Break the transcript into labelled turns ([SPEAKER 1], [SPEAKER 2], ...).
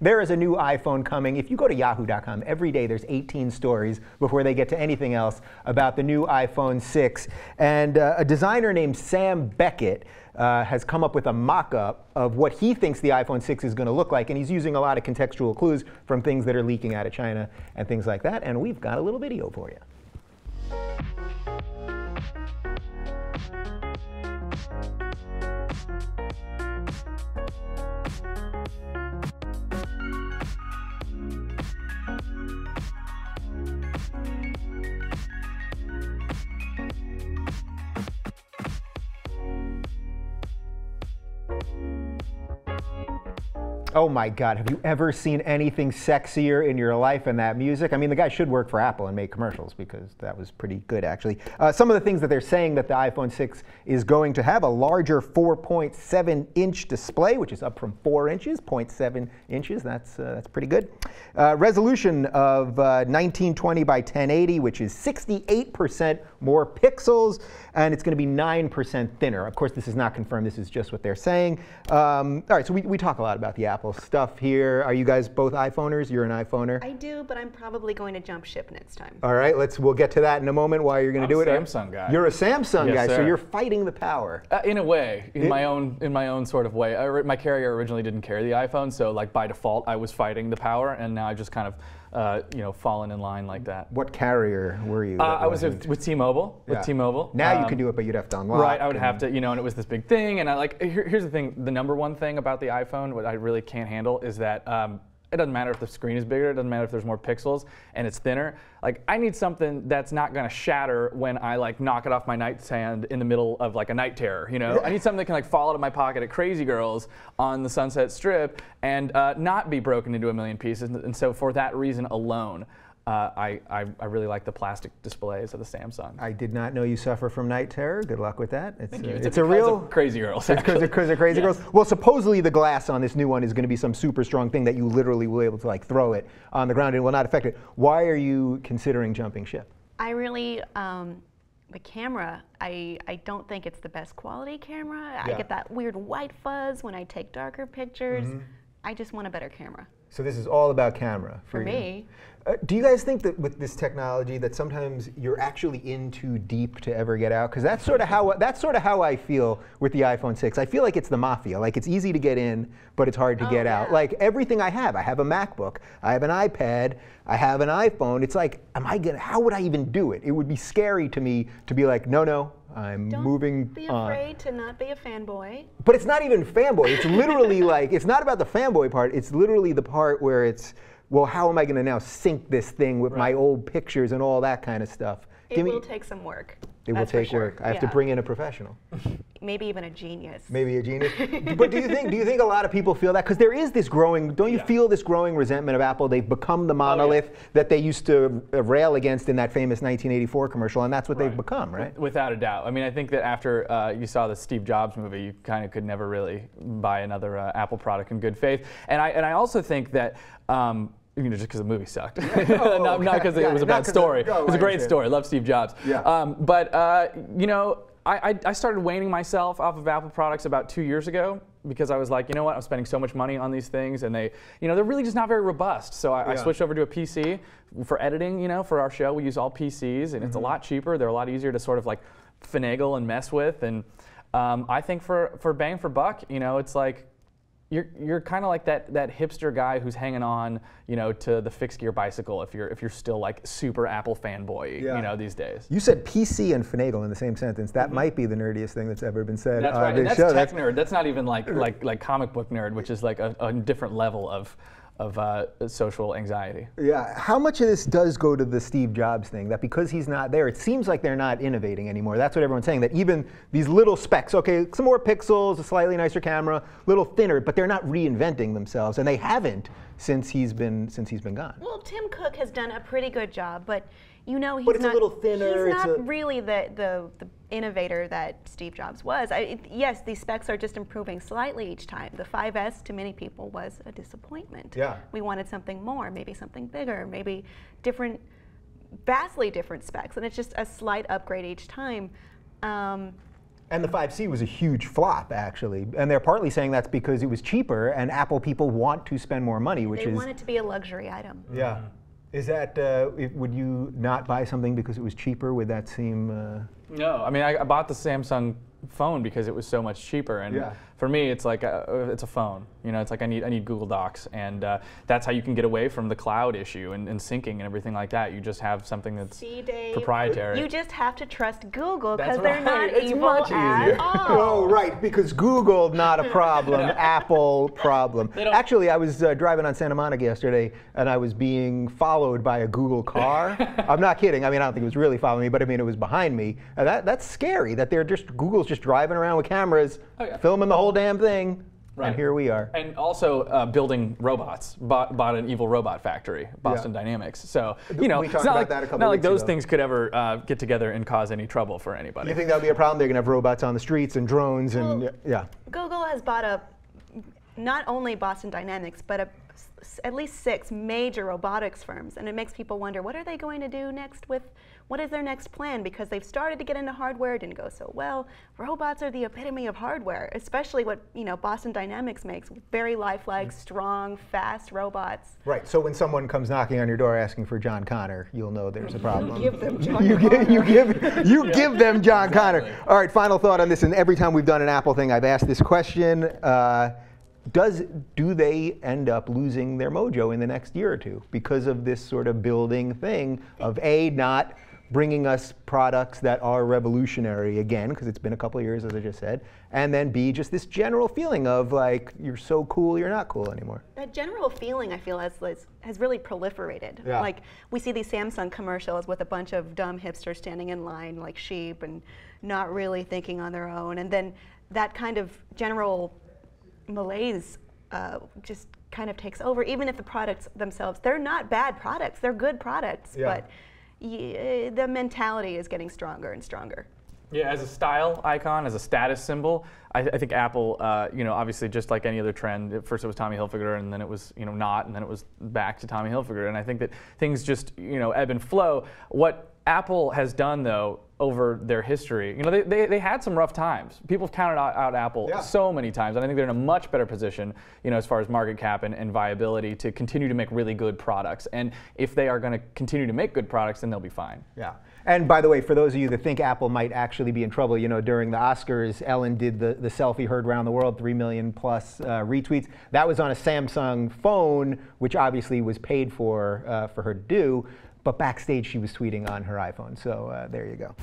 [SPEAKER 1] there is a new iPhone coming. If you go to yahoo.com, every day there's 18 stories before they get to anything else about the new iPhone 6. And a designer named Sam Beckett has come up with a mock-up of what he thinks the iPhone 6 is going to look like, and he's using a lot of contextual clues from things that are leaking out of China and things like that, and we've got a little video for you. Oh my God, have you ever seen anything sexier in your life than that music? I mean, the guy should work for Apple and make commercials because that was pretty good, actually. Some of the things that they're saying that the iPhone 6 is going to have: a larger 4.7-inch display, which is up from 4 inches, 0.7 inches. That's pretty good. Resolution of 1920 by 1080, which is 68% more pixels, and it's going to be 9% thinner. Of course, this is not confirmed. This is just what they're saying. All right, so we talk a lot about the Apple stuff here. Are you guys both iPhoners? You're an iPhoner?
[SPEAKER 2] I do, but I'm probably going to jump ship next time.
[SPEAKER 1] All right, we'll get to that in a moment. Why you're going to do it?
[SPEAKER 3] I'm a Samsung guy.
[SPEAKER 1] You're a Samsung guy,
[SPEAKER 3] sir.
[SPEAKER 1] so you're fighting the power.
[SPEAKER 3] In a way, in my own sort of way. My carrier originally didn't carry the iPhone, so like by default, I was fighting the power, and now I've just kind of fallen in line like that.
[SPEAKER 1] What carrier were you?
[SPEAKER 3] I was with T-Mobile.
[SPEAKER 1] Yeah.
[SPEAKER 3] With T-Mobile.
[SPEAKER 1] Now you could do it, but you'd have to unlock.
[SPEAKER 3] Right, I would have to, and it was this big thing, and here's the thing: the number one thing about the iPhone, what I really can't handle, is that it doesn't matter if the screen is bigger, it doesn't matter if there's more pixels and it's thinner. Like, I need something that's not going to shatter when I knock it off my nightstand in the middle of a night terror. I need something that can fall out of my pocket at Crazy Girls on the Sunset Strip and not be broken into a million pieces. And so for that reason alone, I really like the plastic displays of the Samsung.
[SPEAKER 1] I did not know you suffer from night terror. Good luck with that.
[SPEAKER 3] Thank you.
[SPEAKER 1] It's a real
[SPEAKER 3] Crazy Girls.
[SPEAKER 1] It's because of Crazy Girls. Well, supposedly the glass on this new one is going to be some super strong thing that you literally will be able to throw it on the ground and it will not affect it. Why are you considering jumping ship?
[SPEAKER 2] I really, the camera, I don't think it's the best quality camera.
[SPEAKER 1] Yeah.
[SPEAKER 2] I get that weird white fuzz when I take darker pictures. I just want a better camera.
[SPEAKER 1] So this is all about camera
[SPEAKER 2] for me.
[SPEAKER 1] Do you guys think that with this technology that sometimes you're actually in too deep to ever get out? Because that's sort of how I feel with the iPhone 6. I feel like it's the mafia. Like, it's easy to get in, but it's hard to get out. Like, everything I have a MacBook, I have an iPad, I have an iPhone. It's like, how would I even do it? It would be scary to me to be like, no, I'm moving on.
[SPEAKER 2] Don't be afraid to not be a fanboy.
[SPEAKER 1] But it's not even fanboy. It's literally it's not about the fanboy part. It's literally the part where it's, well, how am I going to now sync this thing with my old pictures and all that kind of stuff?
[SPEAKER 2] It will take some work.
[SPEAKER 1] It will take work. I have to bring in a professional.
[SPEAKER 2] Maybe even a genius.
[SPEAKER 1] Maybe a genius. But do you think a lot of people feel that? Because there is this growing, don't you feel this growing resentment of Apple? They've become the monolith that they used to rail against in that famous 1984 commercial, and that's what they've become, right?
[SPEAKER 3] Without a doubt. I mean, I think that after you saw the Steve Jobs movie, you kind of could never really buy another Apple product in good faith. And I also think, that just because the movie sucked. Not because it was a bad story. It was a great story. Love Steve Jobs.
[SPEAKER 1] Yeah.
[SPEAKER 3] But I started waning myself off of Apple products about 2 years ago because I was like, you know what, I'm spending so much money on these things, and they're really just not very robust. So I switched over to a PC for editing. For our show, we use all PCs, and it's a lot cheaper. They're a lot easier to sort of finagle and mess with. And I think for bang for buck, it's like, you're kind of like that hipster guy who's hanging on, to the fixed gear bicycle if you're still super Apple fanboy, these days.
[SPEAKER 1] You said PC and finagle in the same sentence. That might be the nerdiest thing that's ever been said.
[SPEAKER 3] That's right. And that's tech nerd. That's not even like comic book nerd, which is like a different level of social anxiety.
[SPEAKER 1] Yeah, how much of this does go to the Steve Jobs thing, that because he's not there, it seems like they're not innovating anymore? That's what everyone's saying, that even these little specs, okay, some more pixels, a slightly nicer camera, a little thinner, but they're not reinventing themselves, and they haven't since he's been gone.
[SPEAKER 2] Well, Tim Cook has done a pretty good job, but he's
[SPEAKER 1] it's a little thinner.
[SPEAKER 2] He's not really the innovator that Steve Jobs was. Yes, these specs are just improving slightly each time. The 5S to many people was a disappointment.
[SPEAKER 1] Yeah.
[SPEAKER 2] We wanted something more, maybe something bigger, maybe different, vastly different specs, and it's just a slight upgrade each time.
[SPEAKER 1] And the 5C was a huge flop, actually. And they're partly saying that's because it was cheaper, and Apple people want to spend more money, which
[SPEAKER 2] They want it to be a luxury item.
[SPEAKER 1] Yeah. Is that, would you not buy something because it was cheaper? Would that seem...
[SPEAKER 3] No, I mean, I bought the Samsung phone because it was so much cheaper, and for me, it's like it's a phone. You know, it's like I need Google Docs, and that's how you can get away from the cloud issue and syncing and everything like that. You just have something that's proprietary.
[SPEAKER 2] You just have to trust Google
[SPEAKER 3] That's
[SPEAKER 2] because they're
[SPEAKER 3] right.
[SPEAKER 2] not
[SPEAKER 3] It's
[SPEAKER 2] evil
[SPEAKER 3] much
[SPEAKER 2] at
[SPEAKER 3] easier.
[SPEAKER 2] all.
[SPEAKER 1] Oh, right, because Google, not a problem, Apple, problem. Actually, I was driving on Santa Monica yesterday, and I was being followed by a Google car. I'm not kidding. I mean, I don't think it was really following me, but I mean, it was behind me. And that's scary, that Google's just driving around with cameras, filming the whole damn thing. Right. And here we are.
[SPEAKER 3] And also building robots. Bought an evil robot factory, Boston Dynamics. So, you know,
[SPEAKER 1] we
[SPEAKER 3] it's
[SPEAKER 1] talked
[SPEAKER 3] not
[SPEAKER 1] about
[SPEAKER 3] like,
[SPEAKER 1] that a couple
[SPEAKER 3] not like
[SPEAKER 1] weeks
[SPEAKER 3] those
[SPEAKER 1] ago.
[SPEAKER 3] things could ever get together and cause any trouble for anybody.
[SPEAKER 1] You think that'll be a problem? They're going to have robots on the streets and drones and,
[SPEAKER 2] Google has bought up not only Boston Dynamics, but at least 6 major robotics firms. And it makes people wonder, what are they going to do next with, what is their next plan? Because they've started to get into hardware, it didn't go so well. Robots are the epitome of hardware, especially what Boston Dynamics makes, very lifelike, strong, fast robots.
[SPEAKER 1] Right, so when someone comes knocking on your door asking for John Connor, you'll know there's a problem.
[SPEAKER 2] You give them John
[SPEAKER 1] you give them John Connor. All right, final thought on this, and every time we've done an Apple thing, I've asked this question. Do they end up losing their mojo in the next year or two because of this sort of building thing of A, not bringing us products that are revolutionary again, because it's been a couple of years, as I just said, and then B, just this general feeling of like, you're so cool, you're not cool anymore.
[SPEAKER 2] That general feeling, I feel, has really proliferated. Like, we see these Samsung commercials with a bunch of dumb hipsters standing in line like sheep and not really thinking on their own, and then that kind of general malaise just kind of takes over, even if the products themselves, they're not bad products, they're good products, but the mentality is getting stronger and stronger.
[SPEAKER 3] Yeah, as a style icon, as a status symbol, I think Apple, obviously just like any other trend, at first it was Tommy Hilfiger, and then it was, not, and then it was back to Tommy Hilfiger, and I think that things just, ebb and flow. What Apple has done, though, over their history, they had some rough times. People have counted out Apple so many times, and I think they're in a much better position, as far as market cap and viability to continue to make really good products. And if they are going to continue to make good products, then they'll be fine.
[SPEAKER 1] Yeah. And by the way, for those of you that think Apple might actually be in trouble, during the Oscars, Ellen did the selfie heard around the world, 3 million plus retweets. That was on a Samsung phone, which obviously was paid for her to do. But backstage, she was tweeting on her iPhone. So there you go.